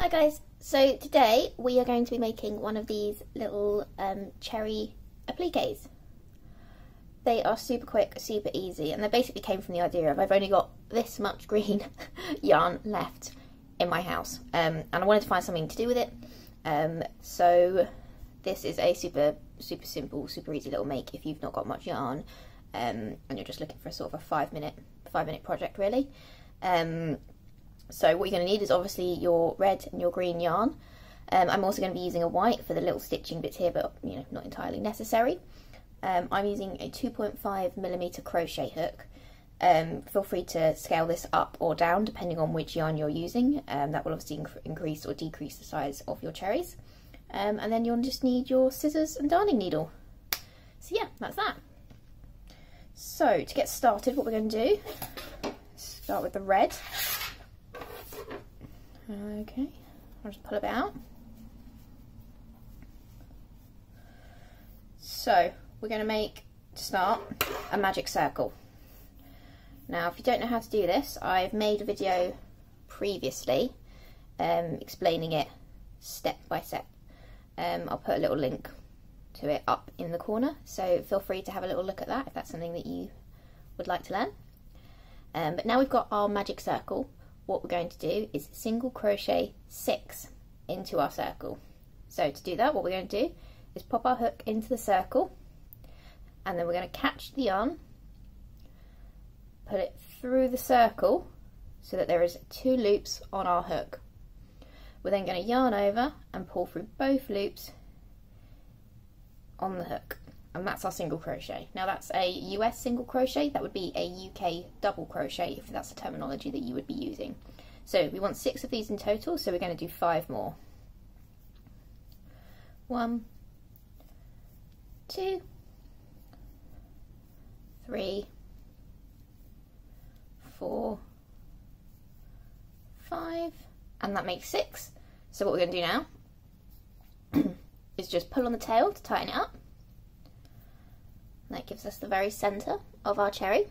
Hi guys, so today we are going to be making one of these little cherry appliques. They are super quick, super easy, and they basically came from the idea of I've only got this much green yarn left in my house, and I wanted to find something to do with it. So this is a super simple, super easy little make if you've not got much yarn and you're just looking for a sort of a five minute project really. So what you're going to need is obviously your red and your green yarn. I'm also going to be using a white for the little stitching bits here, but you know, not entirely necessary. I'm using a 2.5mm crochet hook. Feel free to scale this up or down depending on which yarn you're using. That will obviously increase or decrease the size of your cherries. And then you'll just need your scissors and darning needle. So yeah, that's that. So to get started, what we're going to do, start with the red. Okay, I'll just pull it out. So we're going to make, to start, a magic circle. Now if you don't know how to do this, I've made a video previously explaining it step by step. I'll put a little link to it up in the corner, so feel free to have a little look at that if that's something that you would like to learn. But now we've got our magic circle, what we're going to do is single crochet 6 into our circle. So to do that, what we're going to do is pop our hook into the circle, and then we're going to catch the yarn, put it through the circle so that there is 2 loops on our hook. We're then going to yarn over and pull through both loops on the hook, and that's our single crochet. Now that's a US single crochet, that would be a UK double crochet if that's the terminology that you would be using. So we want 6 of these in total, so we're going to do 5 more. 1, 2, 3, 4, 5, and that makes 6. So what we're going to do now is just pull on the tail to tighten it up. That gives us the very centre of our cherry.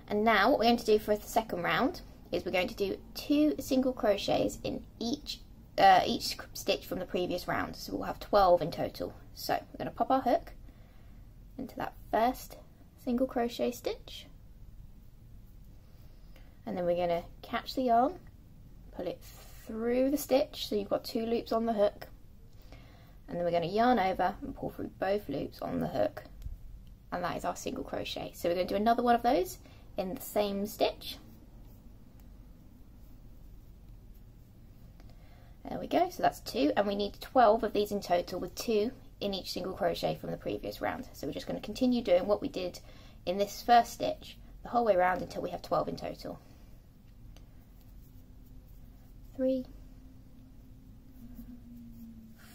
And now what we're going to do for the second round is we're going to do 2 single crochets in each stitch from the previous round. So we'll have 12 in total. So we're going to pop our hook into that first single crochet stitch, and then we're going to catch the yarn, pull it through the stitch so you've got 2 loops on the hook, and then we're going to yarn over and pull through both loops on the hook, and that is our single crochet. So we're going to do another one of those in the same stitch. There we go, so that's 2, and we need 12 of these in total with 2 in each single crochet from the previous round. So we're just going to continue doing what we did in this first stitch the whole way around until we have 12 in total. 3,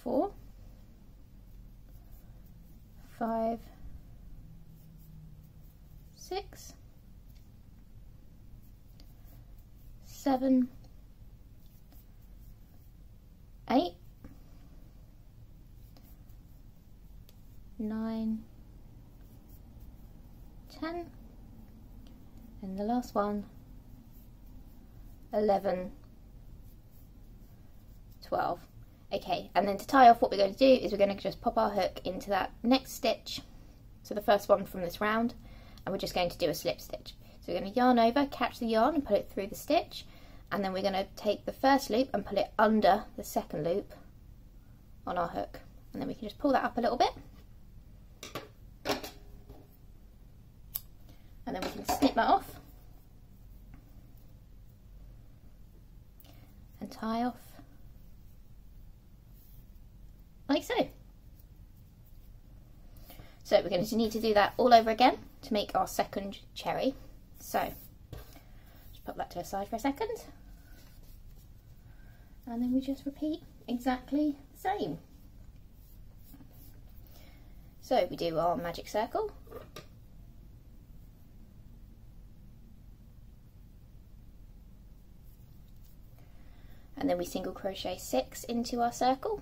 4, 5, 6, 7, 8, 9, 10, and the last one, 11, 12. Okay, and then to tie off, what we're going to do is we're going to just pop our hook into that next stitch, so the first one from this round, and we're just going to do a slip stitch. So we're going to yarn over, catch the yarn and put it through the stitch, and then we're going to take the first loop and pull it under the second loop on our hook, and then we can just pull that up a little bit, and then we can snip that off and tie off like so. So we're going to need to do that all over again to make our second cherry. So just put that to the side for a second, and then we just repeat exactly the same. So we do our magic circle, and then we single crochet 6 into our circle.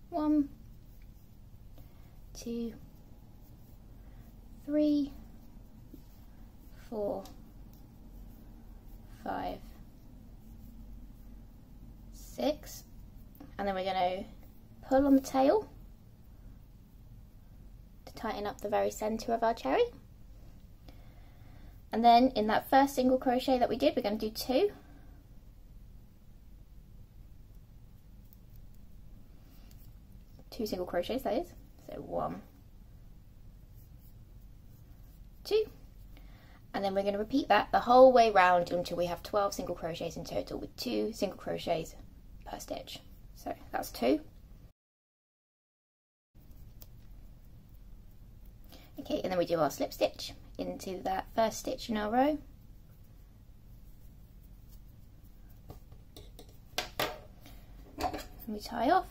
1, 2, 3, 4, 5, 6, and then we're going to pull on the tail to tighten up the very centre of our cherry. And then in that first single crochet that we did, we're going to do 2. Two single crochets, that is. So 1, 2. And then we're going to repeat that the whole way round until we have 12 single crochets in total with 2 single crochets per stitch. So that's 2. Okay, and then we do our slip stitch into that first stitch in our row. And we tie off.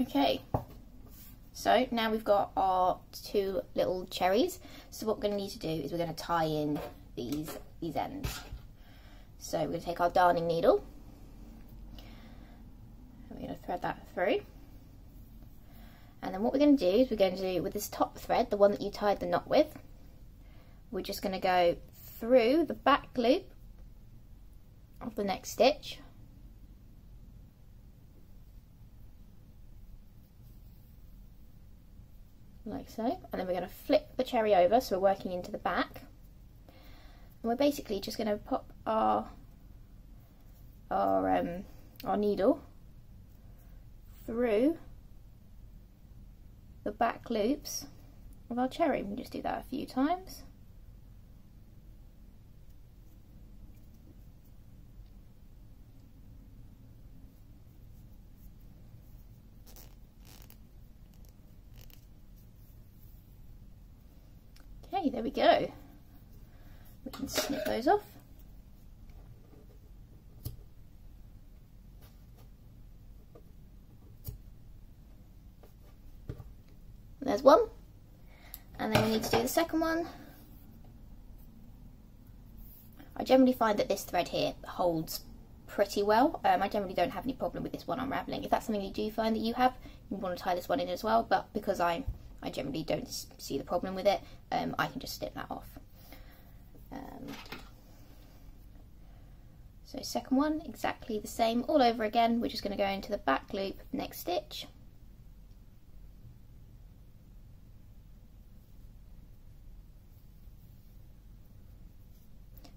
Okay, so now we've got our 2 little cherries. So what we're going to need to do is we're going to tie in these ends. So we're going to take our darning needle and we're going to thread that through. And then what we're going to do is we're going to do with this top thread, the one that you tied the knot with, we're just going to go through the back loop of the next stitch. Like so, and then we're going to flip the cherry over, so we're working into the back, and we're basically just going to pop our needle through the back loops of our cherry. We can just do that a few times. Okay, there we go. We can snip those off. There's one. And then we need to do the second one. I generally find that this thread here holds pretty well. I generally don't have any problem with this one unravelling. If that's something you do find that you have, you want to tie this one in as well, but because I generally don't see the problem with it, I can just snip that off. So second one, exactly the same all over again. We're just going to go into the back loop of the next stitch.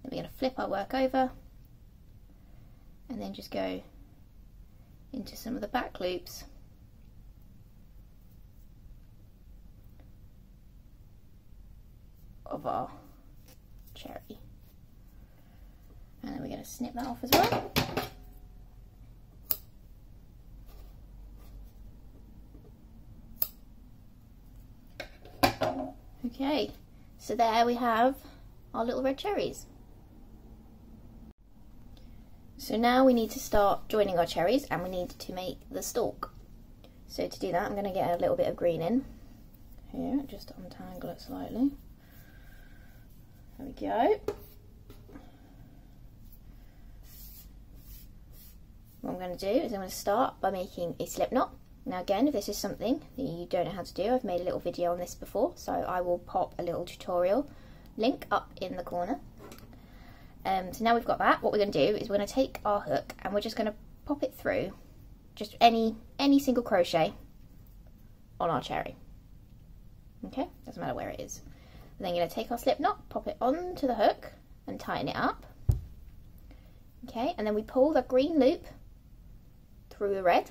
Then we're going to flip our work over and then just go into some of the back loops of our cherry, and then we're going to snip that off as well. Okay, so there we have our little red cherries. So now we need to start joining our cherries, and we need to make the stalk. So to do that, I'm going to get a little bit of green in here, just untangle it slightly. There we go. What I'm going to do is I'm going to start by making a slip knot. Now again, if this is something that you don't know how to do, I've made a little video on this before, so I will pop a little tutorial link up in the corner. So now we've got that, what we're going to do is we're going to take our hook and we're just going to pop it through just any single crochet on our cherry. Okay, doesn't matter where it is. And then you're going to take our slip knot, pop it onto the hook and tighten it up. Okay, and then we pull the green loop through the red.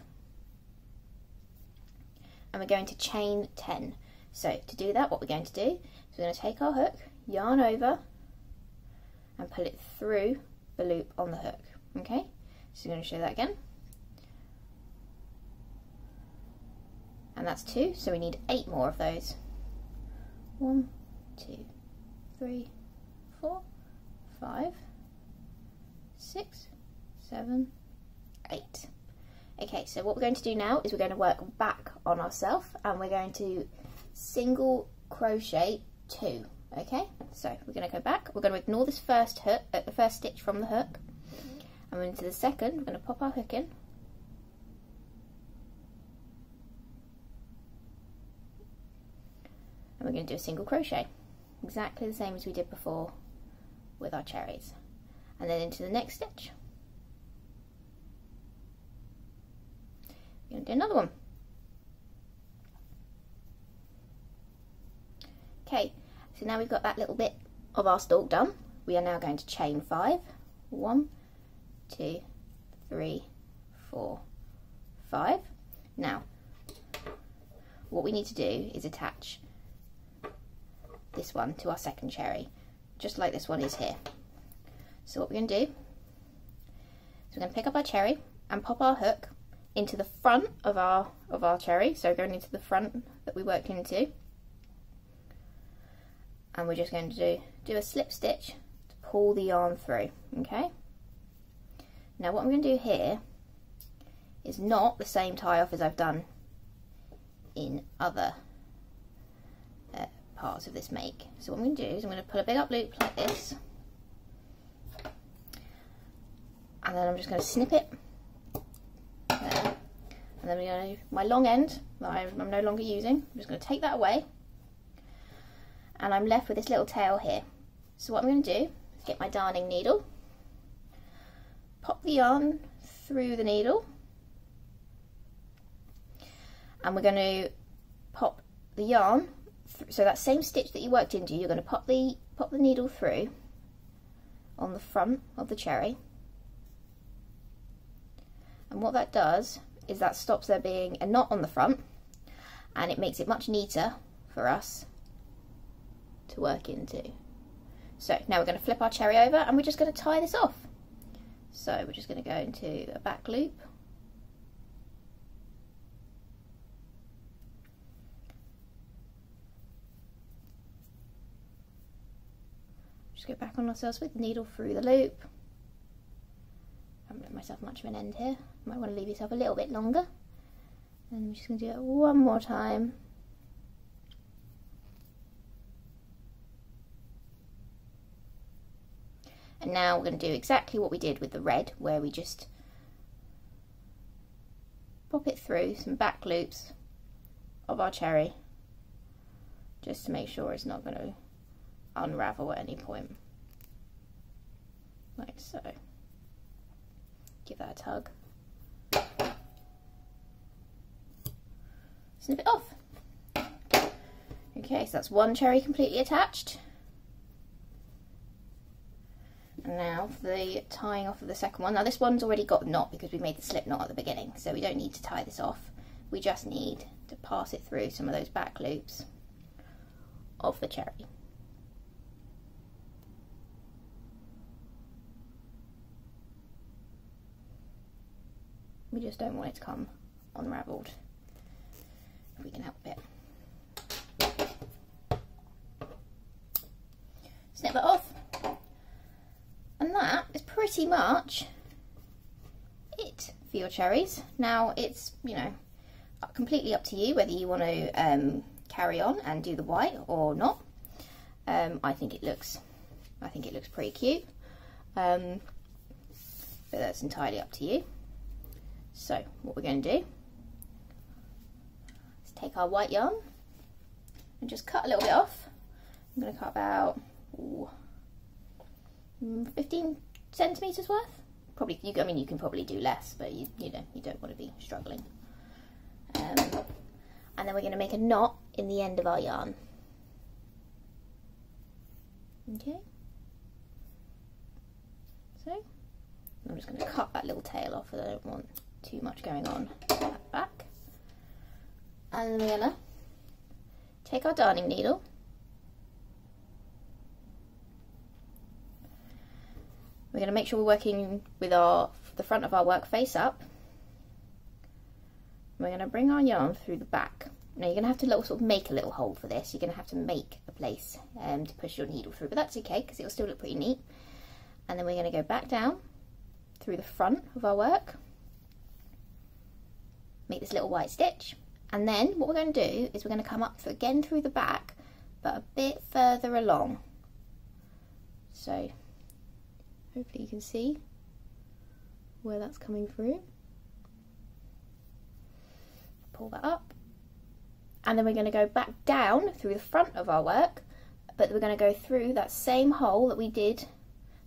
And we're going to chain 10. So to do that, what we're going to do is we're going to take our hook, yarn over and pull it through the loop on the hook. Okay, so I'm going to show that again. And that's 2, so we need 8 more of those. 1, 2, 3, 4, 5, 6, 7, 8. Okay, so what we're going to do now is we're going to work back on ourselves and we're going to single crochet 2. Okay, so we're going to go back, we're going to ignore this first hook, the first stitch from the hook, and into the second we're going to pop our hook in we're going to do a single crochet, exactly the same as we did before with our cherries, and then into the next stitch. We're going to do another one. Okay, so now we've got that little bit of our stalk done. We are now going to chain 5. 1, 2, 3, 4, 5. Now, what we need to do is attach this one to our second cherry, just like this one is here. So what we're going to do is we're going to pick up our cherry and pop our hook into the front of our cherry, so going into the front that we worked into, and we're just going to do a slip stitch to pull the yarn through. Okay, now what I'm going to do here is not the same tie off as I've done in other parts of this make. So what I'm going to do is I'm going to put a big up loop like this, and then I'm just going to snip it there. And then we're going to, my long end that I'm no longer using, I'm just going to take that away, and I'm left with this little tail here. So what I'm going to do is get my darning needle, pop the yarn through the needle, and we're going to pop the yarn so that same stitch that you worked into, you're going to pop the needle through on the front of the cherry, and what that does is that stops there being a knot on the front, and it makes it much neater for us to work into. So now we're going to flip our cherry over, and we're just going to tie this off. So we're just going to go into a back loop, just go back on ourselves with the needle through the loop. I haven't left myself much of an end here. Might want to leave yourself a little bit longer. And I'm just going to do it one more time. And now we're going to do exactly what we did with the red, where we just pop it through some back loops of our cherry, just to make sure it's not going to unravel at any point. Like so. Give that a tug. Snip it off. Okay, so that's one cherry completely attached. And now for the tying off of the second one. Now this one's already got a knot because we made the slip knot at the beginning, so we don't need to tie this off. We just need to pass it through some of those back loops of the cherry. We just don't want it to come unravelled if we can help it. Snip that off, and that is pretty much it for your cherries. Now it's, you know, completely up to you whether you want to carry on and do the white or not. I think it looks pretty cute, but that's entirely up to you. So what we're going to do is take our white yarn and just cut a little bit off. I'm going to cut about 15 centimetres worth. Probably, I mean, you can probably do less, but you know, you don't want to be struggling. And then we're going to make a knot in the end of our yarn. Okay. So I'm just going to cut that little tail off, because I don't want too much going on at the back. And then we're going to take our darning needle, we're going to make sure we're working with the front of our work face up. We're going to bring our yarn through the back. Now you're going to have to sort of make a little hole for this. You're going to have to make a place to push your needle through, but that's okay because it'll still look pretty neat. And then we're going to go back down through the front of our work, make this little white stitch, and then what we're going to do is we're going to come up again through the back, but a bit further along. So hopefully you can see where that's coming through. Pull that up, and then we're going to go back down through the front of our work, but we're going to go through that same hole that we did,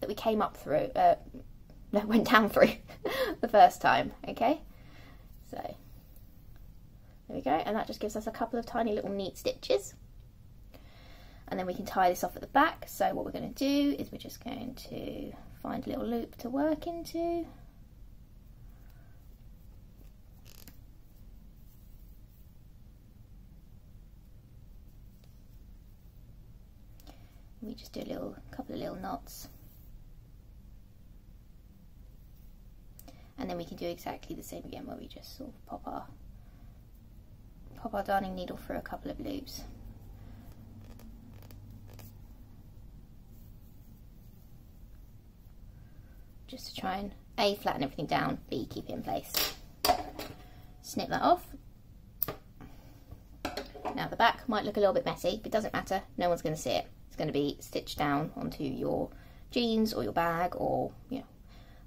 that we came up through, no, went down through the first time, okay? So, there we go, and that just gives us a couple of tiny little neat stitches. And then we can tie this off at the back. So what we're going to do is we're just going to find a little loop to work into. We just do a couple of little knots. And then we can do exactly the same again, where we just sort of pop our darning needle through a couple of loops. Just to try and A, flatten everything down, B, keep it in place. Snip that off. Now the back might look a little bit messy, but it doesn't matter, no one's going to see it. It's going to be stitched down onto your jeans or your bag, or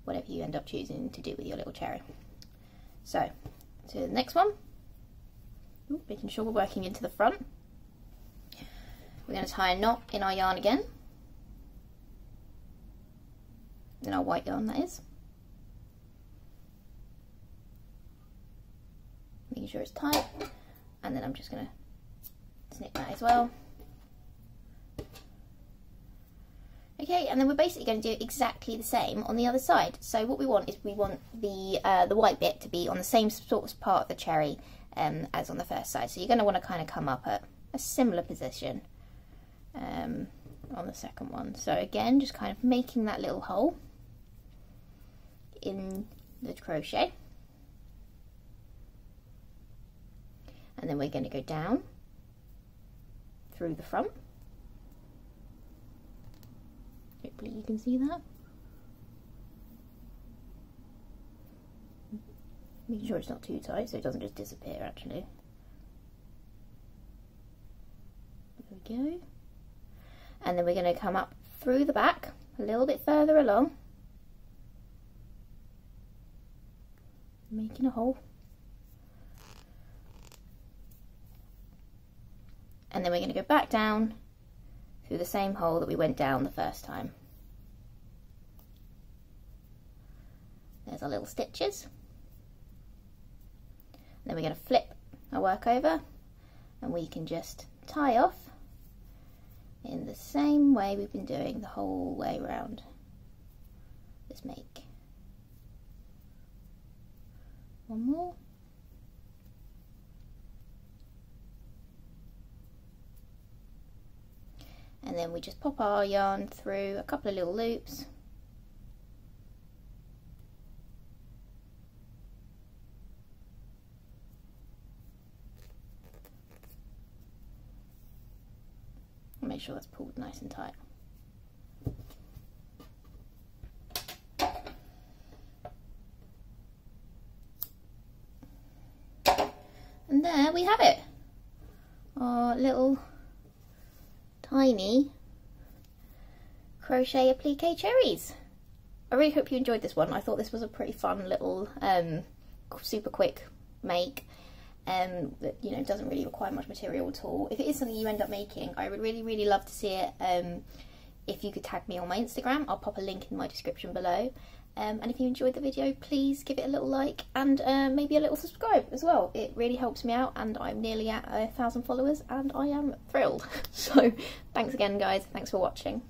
whatever you end up choosing to do with your little cherry. So, to the next one. Ooh, making sure we're working into the front. We're going to tie a knot in our yarn again. In our white yarn, that is. Making sure it's tight, and then I'm just going to snip that as well. Okay, and then we're basically going to do exactly the same on the other side. So what we want is we want the white bit to be on the same sort of part of the cherry as on the first side. So you're going to want to kind of come up at a similar position on the second one. So again, just kind of making that little hole in the crochet, and then we're going to go down through the front. Hopefully you can see that. Making sure it's not too tight so it doesn't just disappear actually. There we go. And then we're going to come up through the back a little bit further along, making a hole, and then we're going to go back down through the same hole that we went down the first time. There's our little stitches. Then we're going to flip our work over, and we can just tie off in the same way we've been doing the whole way around this make. One more. And then we just pop our yarn through a couple of little loops. And make sure that's pulled nice and tight. And there we have it, our little tiny crochet applique cherries. I really hope you enjoyed this one. I thought this was a pretty fun little super quick make that doesn't really require much material at all. If it is something you end up making, I would really love to see it. If you could tag me on my Instagram, I'll pop a link in my description below. And if you enjoyed the video, please give it a little like and maybe a little subscribe as well. It really helps me out, and I'm nearly at 1,000 followers and I am thrilled. So thanks again guys, thanks for watching.